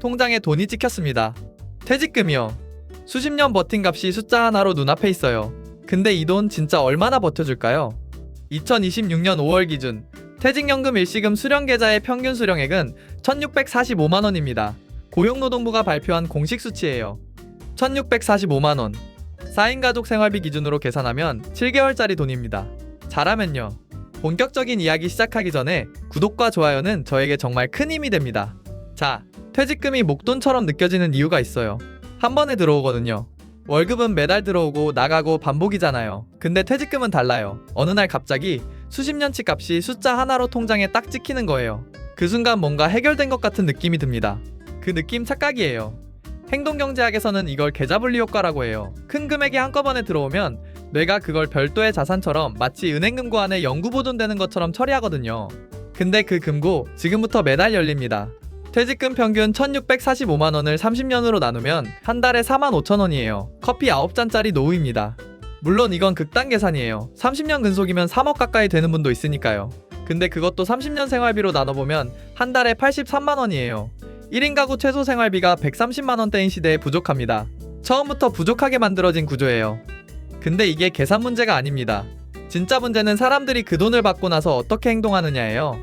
통장에 돈이 찍혔습니다. 퇴직금이요. 수십 년 버틴 값이 숫자 하나로 눈앞에 있어요. 근데 이 돈 진짜 얼마나 버텨줄까요? 2026년 5월 기준 퇴직연금 일시금 수령 계좌의 평균 수령액은 1,645만원입니다. 고용노동부가 발표한 공식 수치예요. 1,645만원. 4인 가족 생활비 기준으로 계산하면 7개월짜리 돈입니다. 잘하면요. 본격적인 이야기 시작하기 전에 구독과 좋아요는 저에게 정말 큰 힘이 됩니다. 자, 퇴직금이 목돈처럼 느껴지는 이유가 있어요. 한 번에 들어오거든요. 월급은 매달 들어오고 나가고 반복이잖아요. 근데 퇴직금은 달라요. 어느 날 갑자기 수십 년치 값이 숫자 하나로 통장에 딱 찍히는 거예요. 그 순간 뭔가 해결된 것 같은 느낌이 듭니다. 그 느낌 착각이에요. 행동경제학에서는 이걸 계좌분리 효과라고 해요. 큰 금액이 한꺼번에 들어오면 뇌가 그걸 별도의 자산처럼 마치 은행 금고 안에 영구 보존되는 것처럼 처리하거든요. 근데 그 금고 지금부터 매달 열립니다. 퇴직금 평균 1,645만원을 30년으로 나누면 한 달에 45,000원이에요. 커피 9잔짜리 노후입니다. 물론 이건 극단 계산이에요. 30년 근속이면 3억 가까이 되는 분도 있으니까요. 근데 그것도 30년 생활비로 나눠보면 한 달에 83만원이에요. 1인 가구 최소 생활비가 130만원대인 시대에 부족합니다. 처음부터 부족하게 만들어진 구조예요. 근데 이게 계산 문제가 아닙니다. 진짜 문제는 사람들이 그 돈을 받고 나서 어떻게 행동하느냐예요.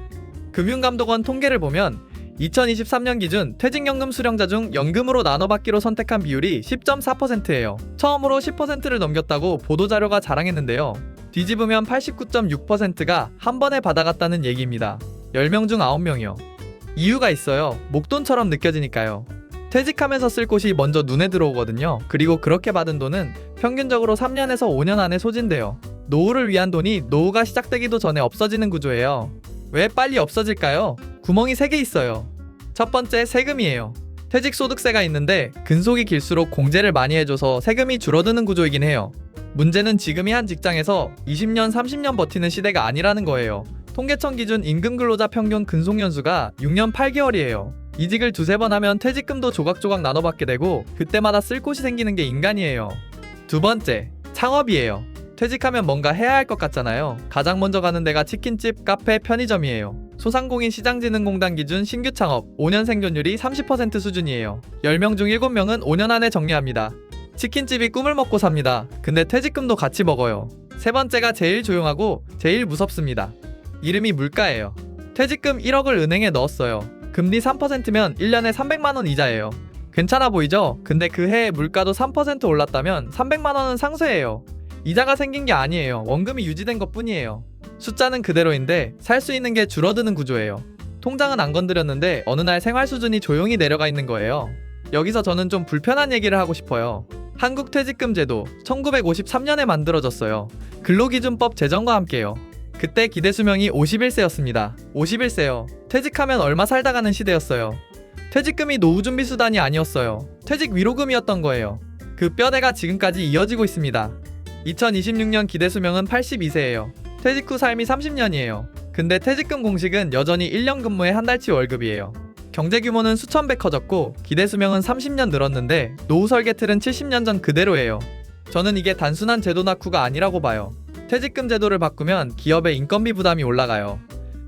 금융감독원 통계를 보면 2023년 기준 퇴직연금 수령자 중 연금으로 나눠받기로 선택한 비율이 10.4%예요. 처음으로 10%를 넘겼다고 보도자료가 자랑했는데요. 뒤집으면 89.6%가 한 번에 받아갔다는 얘기입니다. 10명 중 9명이요. 이유가 있어요. 목돈처럼 느껴지니까요. 퇴직하면서 쓸 곳이 먼저 눈에 들어오거든요. 그리고 그렇게 받은 돈은 평균적으로 3년에서 5년 안에 소진돼요. 노후를 위한 돈이 노후가 시작되기도 전에 없어지는 구조예요. 왜 빨리 없어질까요? 구멍이 3개 있어요. 첫 번째, 세금이에요. 퇴직소득세가 있는데 근속이 길수록 공제를 많이 해줘서 세금이 줄어드는 구조이긴 해요. 문제는 지금이 한 직장에서 20년, 30년 버티는 시대가 아니라는 거예요. 통계청 기준 임금근로자 평균 근속연수가 6년 8개월이에요. 이직을 두세 번 하면 퇴직금도 조각조각 나눠받게 되고 그때마다 쓸 곳이 생기는 게 인간이에요. 두 번째, 창업이에요. 퇴직하면 뭔가 해야 할 것 같잖아요. 가장 먼저 가는 데가 치킨집, 카페, 편의점이에요. 소상공인 시장진흥공단 기준 신규 창업 5년 생존율이 30% 수준이에요. 10명 중 7명은 5년 안에 정리합니다. 치킨집이 꿈을 먹고 삽니다. 근데 퇴직금도 같이 먹어요. 세 번째가 제일 조용하고 제일 무섭습니다. 이름이 물가예요. 퇴직금 1억을 은행에 넣었어요. 금리 3%면 1년에 300만원 이자예요. 괜찮아 보이죠? 근데 그 해에 물가도 3% 올랐다면 300만원은 상쇄예요. 이자가 생긴 게 아니에요. 원금이 유지된 것 뿐이에요. 숫자는 그대로인데 살 수 있는 게 줄어드는 구조예요. 통장은 안 건드렸는데 어느 날 생활 수준이 조용히 내려가 있는 거예요. 여기서 저는 좀 불편한 얘기를 하고 싶어요. 한국 퇴직금 제도 1953년에 만들어졌어요. 근로기준법 제정과 함께요. 그때 기대수명이 51세였습니다. 51세요. 퇴직하면 얼마 살다 가는 시대였어요. 퇴직금이 노후준비 수단이 아니었어요. 퇴직 위로금이었던 거예요. 그 뼈대가 지금까지 이어지고 있습니다. 2026년 기대수명은 82세예요. 퇴직 후 삶이 30년이에요. 근데 퇴직금 공식은 여전히 1년 근무에 한 달치 월급이에요. 경제 규모는 수천 배 커졌고 기대수명은 30년 늘었는데 노후 설계 틀은 70년 전 그대로예요. 저는 이게 단순한 제도 낙후가 아니라고 봐요. 퇴직금 제도를 바꾸면 기업의 인건비 부담이 올라가요.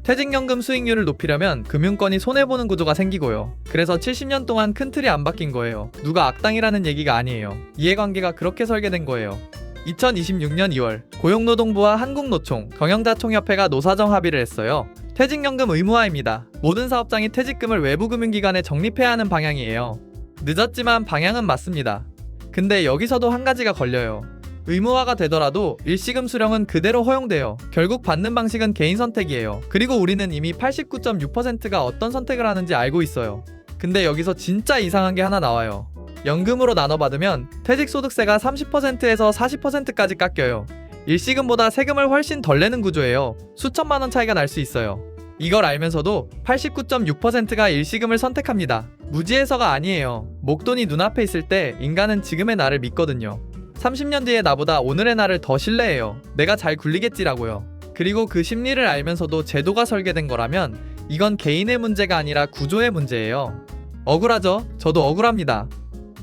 퇴직연금 수익률을 높이려면 금융권이 손해보는 구조가 생기고요. 그래서 70년 동안 큰 틀이 안 바뀐 거예요. 누가 악당이라는 얘기가 아니에요. 이해관계가 그렇게 설계된 거예요. 2026년 2월 고용노동부와 한국노총, 경영자총협회가 노사정 합의를 했어요. 퇴직연금 의무화입니다. 모든 사업장이 퇴직금을 외부 금융기관에 적립해야 하는 방향이에요. 늦었지만 방향은 맞습니다. 근데 여기서도 한 가지가 걸려요. 의무화가 되더라도 일시금 수령은 그대로 허용돼요. 결국 받는 방식은 개인 선택이에요. 그리고 우리는 이미 89.6%가 어떤 선택을 하는지 알고 있어요. 근데 여기서 진짜 이상한 게 하나 나와요. 연금으로 나눠 받으면 퇴직소득세가 30%에서 40%까지 깎여요. 일시금보다 세금을 훨씬 덜 내는 구조예요. 수천만원 차이가 날 수 있어요. 이걸 알면서도 89.6%가 일시금을 선택합니다. 무지해서가 아니에요. 목돈이 눈앞에 있을 때 인간은 지금의 나를 믿거든요. 30년 뒤의 나보다 오늘의 나를 더 신뢰해요. 내가 잘 굴리겠지라고요. 그리고 그 심리를 알면서도 제도가 설계된 거라면 이건 개인의 문제가 아니라 구조의 문제예요. 억울하죠? 저도 억울합니다.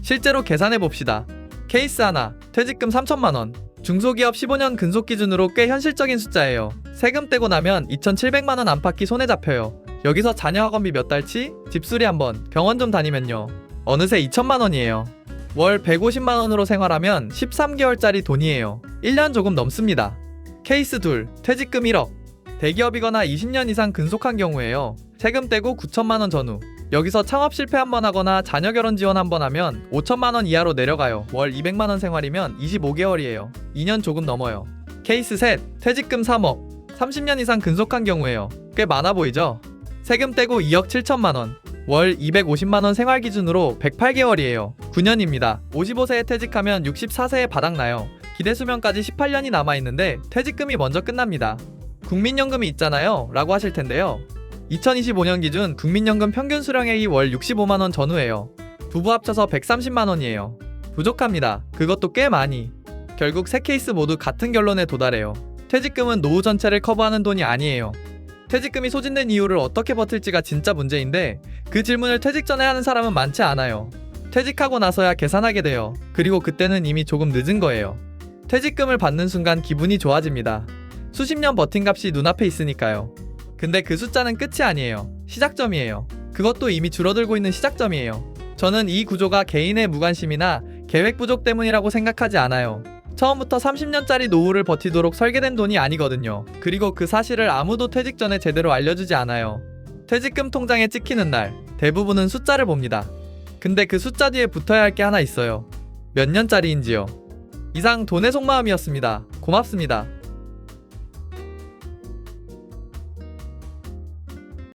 실제로 계산해봅시다. 케이스 하나, 퇴직금 3천만원. 중소기업 15년 근속 기준으로 꽤 현실적인 숫자예요. 세금 떼고 나면 2,700만원 안팎이 손에 잡혀요. 여기서 자녀 학원비 몇 달치, 집수리 한번, 병원 좀 다니면요. 어느새 2천만 원이에요. 월 150만 원으로 생활하면 13개월짜리 돈이에요. 1년 조금 넘습니다. 케이스 둘, 퇴직금 1억. 대기업이거나 20년 이상 근속한 경우에요. 세금 떼고 9천만 원 전후. 여기서 창업 실패 한번 하거나 자녀 결혼 지원 한번 하면 5천만 원 이하로 내려가요. 월 200만 원 생활이면 25개월이에요. 2년 조금 넘어요. 케이스 셋, 퇴직금 3억. 30년 이상 근속한 경우에요. 꽤 많아 보이죠? 세금 떼고 2억 7천만 원. 월 250만 원 생활 기준으로 108개월이에요. 9년입니다. 55세에 퇴직하면 64세에 바닥나요. 기대 수명까지 18년이 남아있는데 퇴직금이 먼저 끝납니다. 국민연금이 있잖아요 라고 하실 텐데요. 2025년 기준 국민연금 평균 수령액이 월 65만 원 전후예요. 부부 합쳐서 130만 원이에요. 부족합니다. 그것도 꽤 많이. 결국 세 케이스 모두 같은 결론에 도달해요. 퇴직금은 노후 전체를 커버하는 돈이 아니에요. 퇴직금이 소진된 이유를 어떻게 버틸지가 진짜 문제인데 그 질문을 퇴직 전에 하는 사람은 많지 않아요. 퇴직하고 나서야 계산하게 돼요. 그리고 그때는 이미 조금 늦은 거예요. 퇴직금을 받는 순간 기분이 좋아집니다. 수십 년 버틴 값이 눈앞에 있으니까요. 근데 그 숫자는 끝이 아니에요. 시작점이에요. 그것도 이미 줄어들고 있는 시작점이에요. 저는 이 구조가 개인의 무관심이나 계획 부족 때문이라고 생각하지 않아요. 처음부터 30년짜리 노후를 버티도록 설계된 돈이 아니거든요. 그리고 그 사실을 아무도 퇴직 전에 제대로 알려주지 않아요. 퇴직금 통장에 찍히는 날 대부분은 숫자를 봅니다. 근데 그 숫자 뒤에 붙어야 할 게 하나 있어요. 몇 년짜리인지요. 이상 돈의 속마음이었습니다. 고맙습니다.